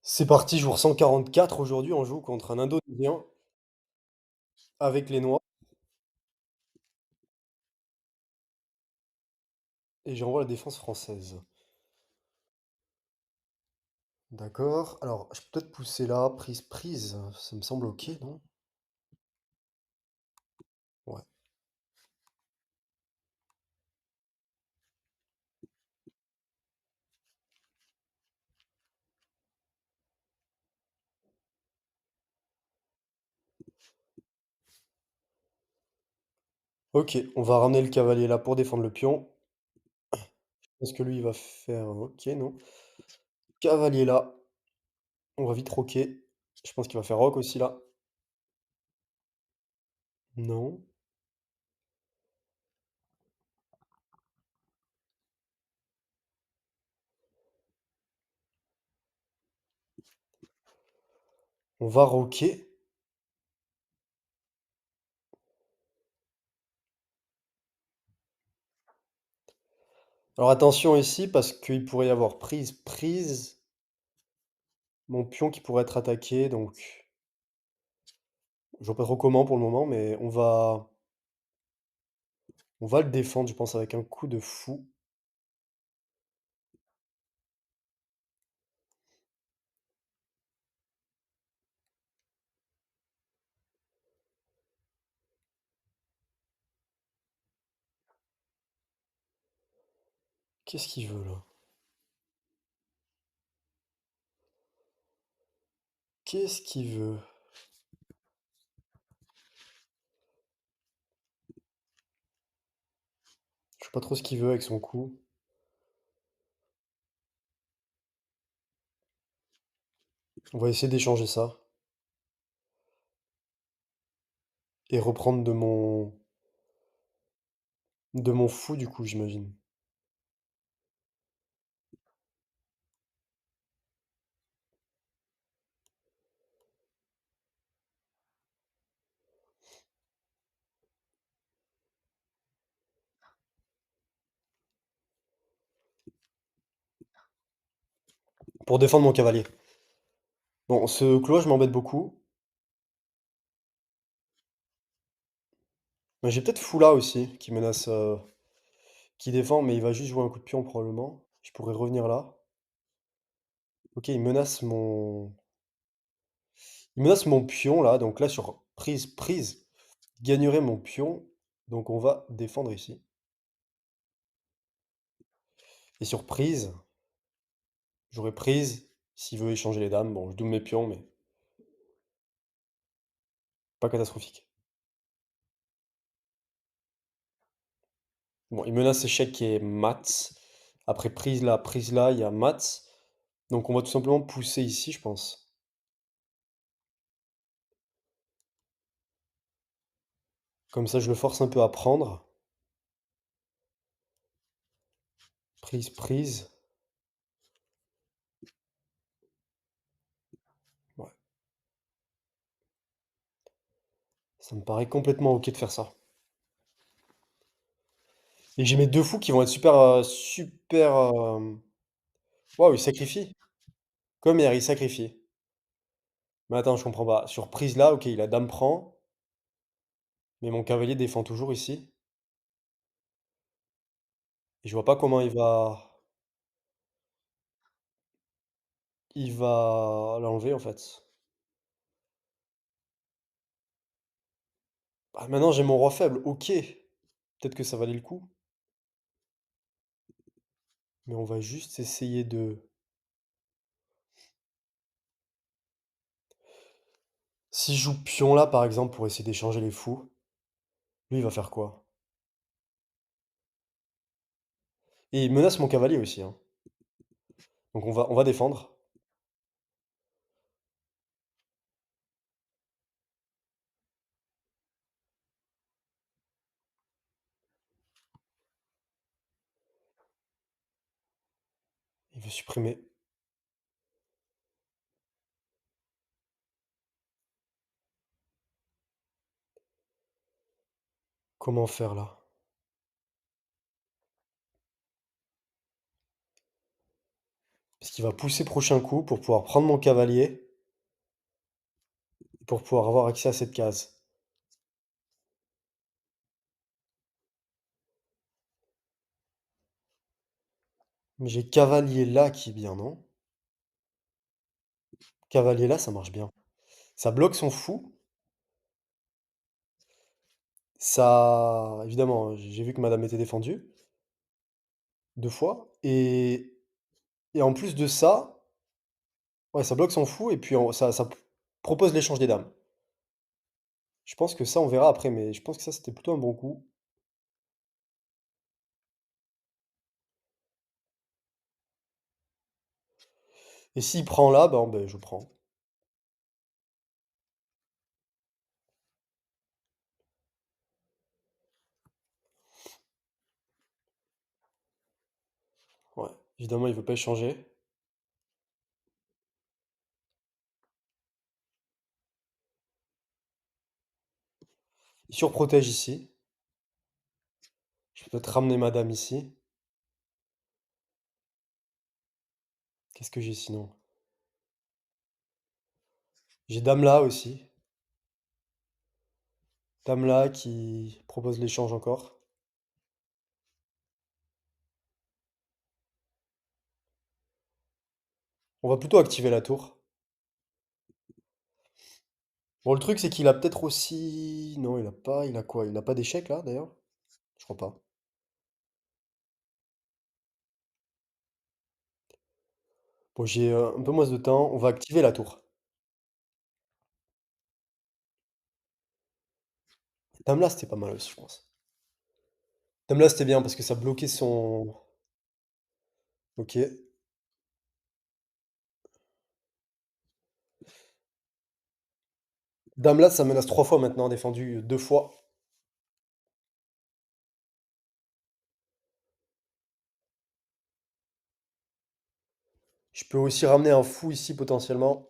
C'est parti, jour 144 aujourd'hui, on joue contre un Indonésien avec les Noirs et j'envoie la défense française. D'accord, alors je peux peut-être pousser là, prise, ça me semble ok, non? Ouais. Ok, on va ramener le cavalier là pour défendre le pion. Est-ce que lui il va faire ok, non? Cavalier là, on va vite roquer. Je pense qu'il va faire roc aussi là. Non. On va roquer. Alors attention ici parce qu'il pourrait y avoir prise, mon pion qui pourrait être attaqué, donc je vois pas trop comment pour le moment, mais on va le défendre, je pense, avec un coup de fou. Qu'est-ce qu'il veut là? Qu'est-ce qu'il veut? Je sais pas trop ce qu'il veut avec son coup. On va essayer d'échanger ça et reprendre de mon fou du coup, j'imagine. Pour défendre mon cavalier. Bon, ce cloche m'embête beaucoup. Mais j'ai peut-être fou là aussi qui menace, qui défend, mais il va juste jouer un coup de pion probablement. Je pourrais revenir là. Ok, il menace mon pion là, donc là sur prise, il gagnerait mon pion. Donc on va défendre ici. Et sur prise, j'aurais prise, s'il veut échanger les dames. Bon, je double mes pions, mais pas catastrophique. Bon, il menace échec et mat. Après prise là, il y a mat. Donc on va tout simplement pousser ici, je pense. Comme ça, je le force un peu à prendre. Prise. Ouais, ça me paraît complètement ok de faire ça. Et j'ai mes deux fous qui vont être super, super. Waouh, il sacrifie. Comme hier, il sacrifie. Mais attends, je comprends pas. Sur prise là, ok, il a dame prend, mais mon cavalier défend toujours ici. Et je vois pas comment il va l'enlever en fait. Ah, maintenant j'ai mon roi faible, ok. Peut-être que ça valait le coup. Mais on va juste essayer de. Si je joue pion là, par exemple, pour essayer d'échanger les fous, lui, il va faire quoi? Et il menace mon cavalier aussi, hein. Donc on va défendre. Il veut supprimer. Comment faire là? Parce qu'il va pousser prochain coup pour pouvoir prendre mon cavalier, pour pouvoir avoir accès à cette case. Mais j'ai cavalier là qui est bien, non? Cavalier là, ça marche bien. Ça bloque son fou. Ça, évidemment, j'ai vu que madame était défendue 2 fois et en plus de ça, ouais, ça bloque son fou et puis ça propose l'échange des dames. Je pense que ça, on verra après, mais je pense que ça, c'était plutôt un bon coup. Et s'il prend là, ben, je prends. Ouais, évidemment, il veut pas échanger. Il surprotège ici. Je peux peut-être ramener madame ici. Qu'est-ce que j'ai sinon? J'ai dame là aussi. Dame là qui propose l'échange encore. On va plutôt activer la tour. Bon, le truc, c'est qu'il a peut-être aussi... Non, il a pas... Il a quoi? Il a pas d'échec, là, d'ailleurs? Je crois pas. Bon, j'ai un peu moins de temps. On va activer la tour. Dame là, c'était pas mal aussi, je pense. Dame là, c'était bien parce que ça bloquait son... Ok. Dame là, ça menace 3 fois maintenant, défendu 2 fois. Je peux aussi ramener un fou ici, potentiellement.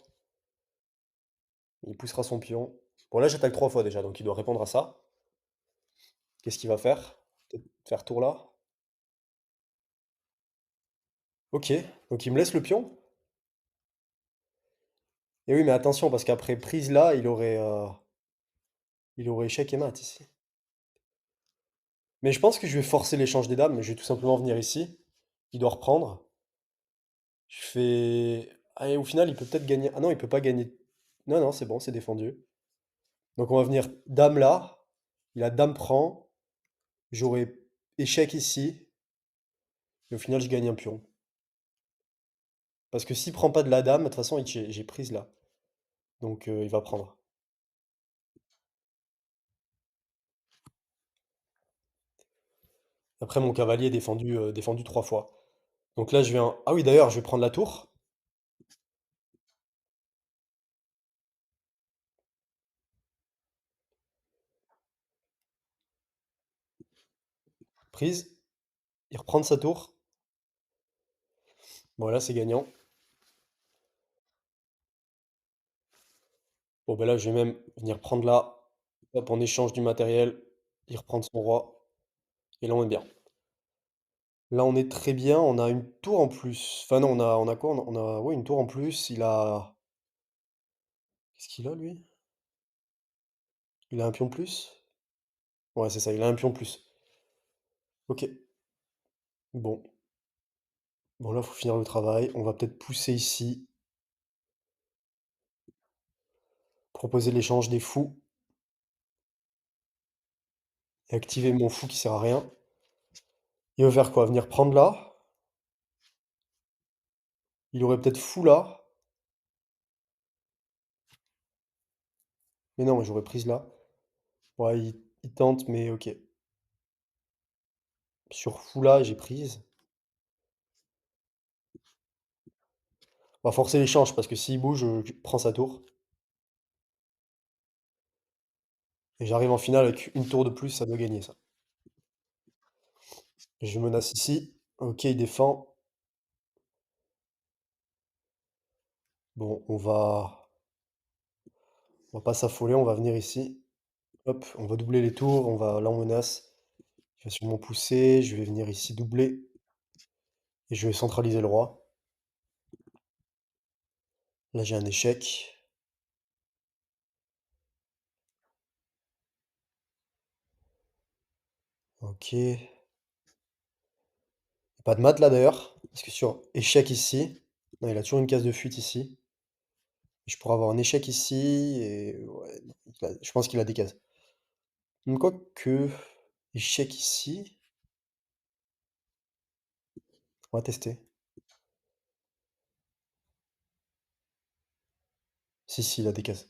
Il poussera son pion. Bon, là, j'attaque 3 fois déjà, donc il doit répondre à ça. Qu'est-ce qu'il va faire? Peut-être faire tour là. Ok, donc il me laisse le pion. Et oui, mais attention, parce qu'après prise là, il aurait échec et mat ici. Mais je pense que je vais forcer l'échange des dames, mais je vais tout simplement venir ici. Il doit reprendre. Je fais... Allez, au final, il peut peut-être gagner... Ah non, il peut pas gagner. Non, non, c'est bon, c'est défendu. Donc on va venir dame là. Il a dame prend. J'aurai échec ici. Et au final, je gagne un pion. Parce que s'il prend pas de la dame, de toute façon, j'ai prise là. Donc il va prendre. Après, mon cavalier est défendu 3 fois. Donc là, je viens... Ah oui, d'ailleurs, je vais prendre la tour. Prise. Il reprend sa tour. Bon, là, c'est gagnant. Bon, ben là, je vais même venir prendre là. Hop, en échange du matériel. Il reprend son roi. Et là, on est bien. Là, on est très bien. On a une tour en plus. Enfin, non, on a quoi? Ouais, une tour en plus. Il a... Qu'est-ce qu'il a, lui? Il a un pion de plus? Ouais, c'est ça, il a un pion de plus. Ok. Bon. Bon, là, faut finir le travail. On va peut-être pousser ici. Proposer l'échange des fous. Et activer mon fou qui sert à rien. Il veut faire quoi? Venir prendre là? Il aurait peut-être fou là? Mais non, j'aurais prise là. Ouais, il tente, mais ok. Sur fou là, j'ai prise. On va forcer l'échange parce que s'il bouge, je prends sa tour. Et j'arrive en finale avec une tour de plus, ça doit gagner ça. Je menace ici. Ok, il défend. Bon, on va pas s'affoler, on va venir ici. Hop, on va doubler les tours, là on menace. Je vais sûrement pousser, je vais venir ici doubler. Et je vais centraliser le roi. Là, j'ai un échec. OK. Pas de mat là d'ailleurs, parce que sur échec ici, non, il a toujours une case de fuite ici. Je pourrais avoir un échec ici et ouais, non, je pense qu'il a des cases. Quoique, échec ici, on va tester. Si, si, il a des cases.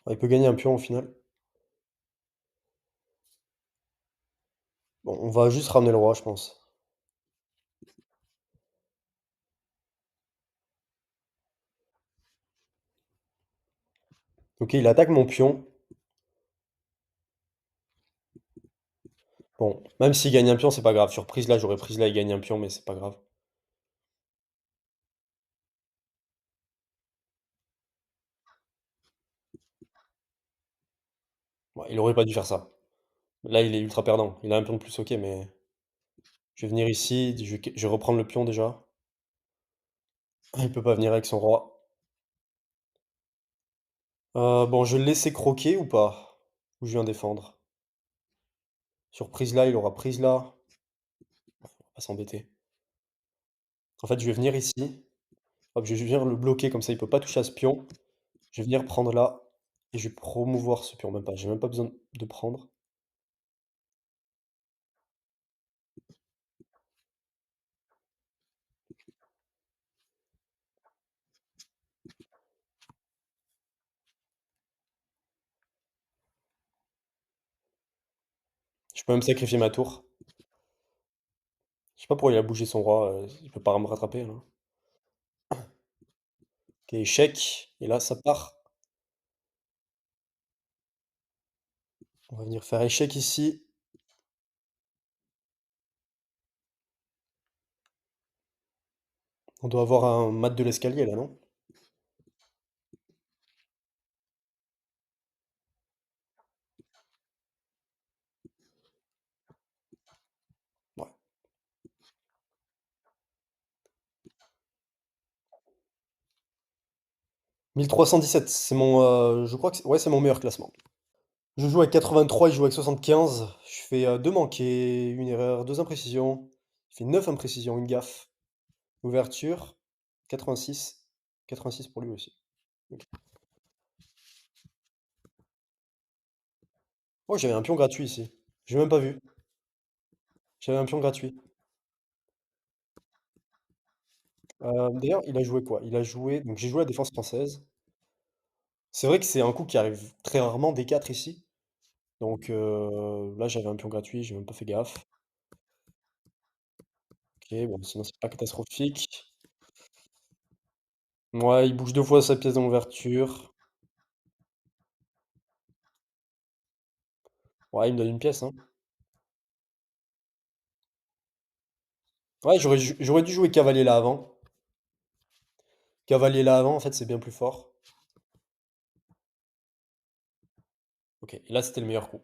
Ah, il peut gagner un pion au final. Bon, on va juste ramener le roi, je pense. Ok, il attaque mon pion. Bon, même s'il gagne un pion, c'est pas grave. Sur prise là, j'aurais prise là, il gagne un pion, mais c'est pas grave. Ouais, il aurait pas dû faire ça. Là, il est ultra perdant. Il a un pion de plus, ok, mais je vais venir ici, je vais reprendre le pion déjà. Il peut pas venir avec son roi. Bon, je vais le laisser croquer ou pas? Ou je viens défendre? Sur prise là, il aura prise là. On va pas s'embêter. En fait, je vais venir ici. Hop, je vais venir le bloquer comme ça, il peut pas toucher à ce pion. Je vais venir prendre là et je vais promouvoir ce pion, même pas. J'ai même pas besoin de prendre. Je peux même sacrifier ma tour. Je sais pas pourquoi il a bougé son roi, il peut pas me rattraper là. OK, échec et là ça part. On va venir faire échec ici. On doit avoir un mat de l'escalier là, non? Ouais. 1317, c'est mon, je crois que ouais, c'est mon meilleur classement. Je joue avec 83, il joue avec 75. Je fais, 2 manqués, 1 erreur, 2 imprécisions. Il fait 9 imprécisions, une gaffe. Ouverture, 86. 86 pour lui aussi. OK. Oh, j'avais un pion gratuit ici. J'ai même pas vu. J'avais un pion gratuit. D'ailleurs, il a joué quoi? Il a joué donc j'ai joué la défense française. C'est vrai que c'est un coup qui arrive très rarement, D4 ici. Donc là, j'avais un pion gratuit, j'ai même pas fait gaffe. OK, bon, sinon c'est pas catastrophique. Ouais, il bouge 2 fois sa pièce d'ouverture. Ouais, il me donne une pièce, hein. Ouais, j'aurais dû jouer cavalier là avant. Cavalier là avant, en fait, c'est bien plus fort. OK, et là, c'était le meilleur coup.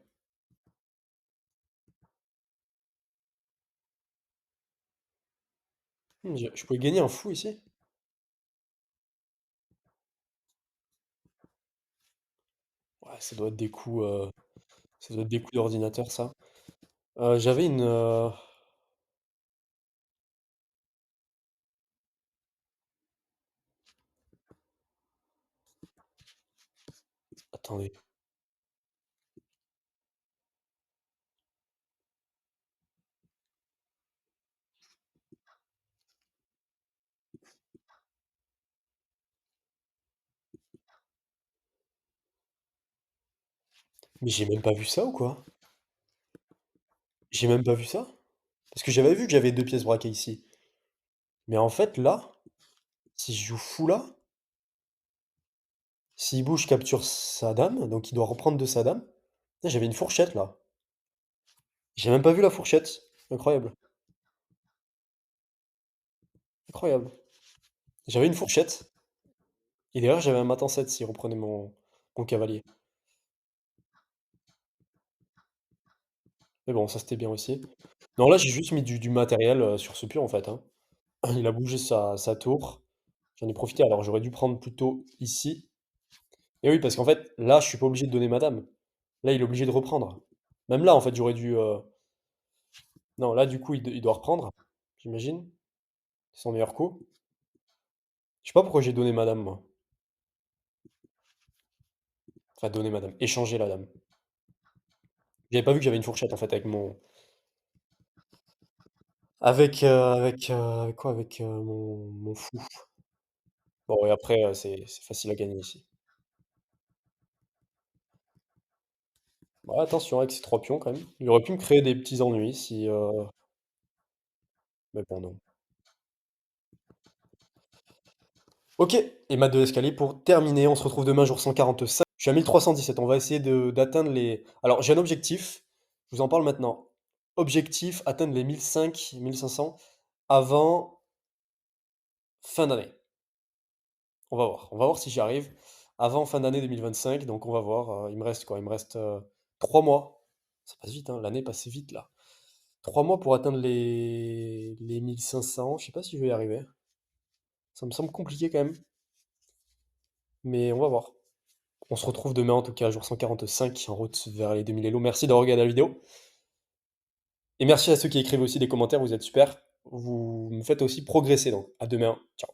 Je pouvais gagner un fou ici? Ouais, ça doit être des coups d'ordinateur, ça. J'avais une, attendez, mais j'ai même pas vu ça ou quoi? J'ai même pas vu ça? Parce que j'avais vu que j'avais 2 pièces braquées ici. Mais en fait, là, si je joue fou là, s'il bouge, je capture sa dame, donc il doit reprendre de sa dame. Putain, j'avais une fourchette là. J'ai même pas vu la fourchette. Incroyable. Incroyable. J'avais une fourchette. Et d'ailleurs, j'avais un matin 7 s'il reprenait mon cavalier. Mais bon, ça c'était bien aussi. Non, là, j'ai juste mis du matériel, sur ce pion, en fait, hein. Il a bougé sa tour. J'en ai profité, alors j'aurais dû prendre plutôt ici. Et oui, parce qu'en fait, là, je suis pas obligé de donner ma dame. Là, il est obligé de reprendre. Même là, en fait, j'aurais dû, non, là, du coup, il doit reprendre, j'imagine. C'est son meilleur coup. Je sais pas pourquoi j'ai donné ma dame, moi. Enfin, donné ma dame, échangé la dame. J'avais pas vu que j'avais une fourchette, en fait, avec mon avec quoi? Avec, mon fou. Bon et après, c'est facile à gagner ici. Ouais, attention avec ces 3 pions quand même. Il aurait pu me créer des petits ennuis si, mais bon, non. OK et mat de l'escalier pour terminer. On se retrouve demain jour 145. Je suis à 1317. On va essayer de d'atteindre les alors j'ai un objectif, je vous en parle maintenant. Objectif, atteindre les 1005-1500 avant fin d'année. On va voir. On va voir si j'y arrive avant fin d'année 2025, donc on va voir, il me reste quoi? Il me reste, 3 mois. Ça passe vite, hein, l'année passe vite là. 3 mois pour atteindre les 1500. Je sais pas si je vais y arriver. Ça me semble compliqué quand même, mais on va voir. On se retrouve demain en tout cas, jour 145, en route vers les 2000 Elo. Merci d'avoir regardé la vidéo et merci à ceux qui écrivent aussi des commentaires, vous êtes super. Vous me faites aussi progresser donc à demain. Ciao.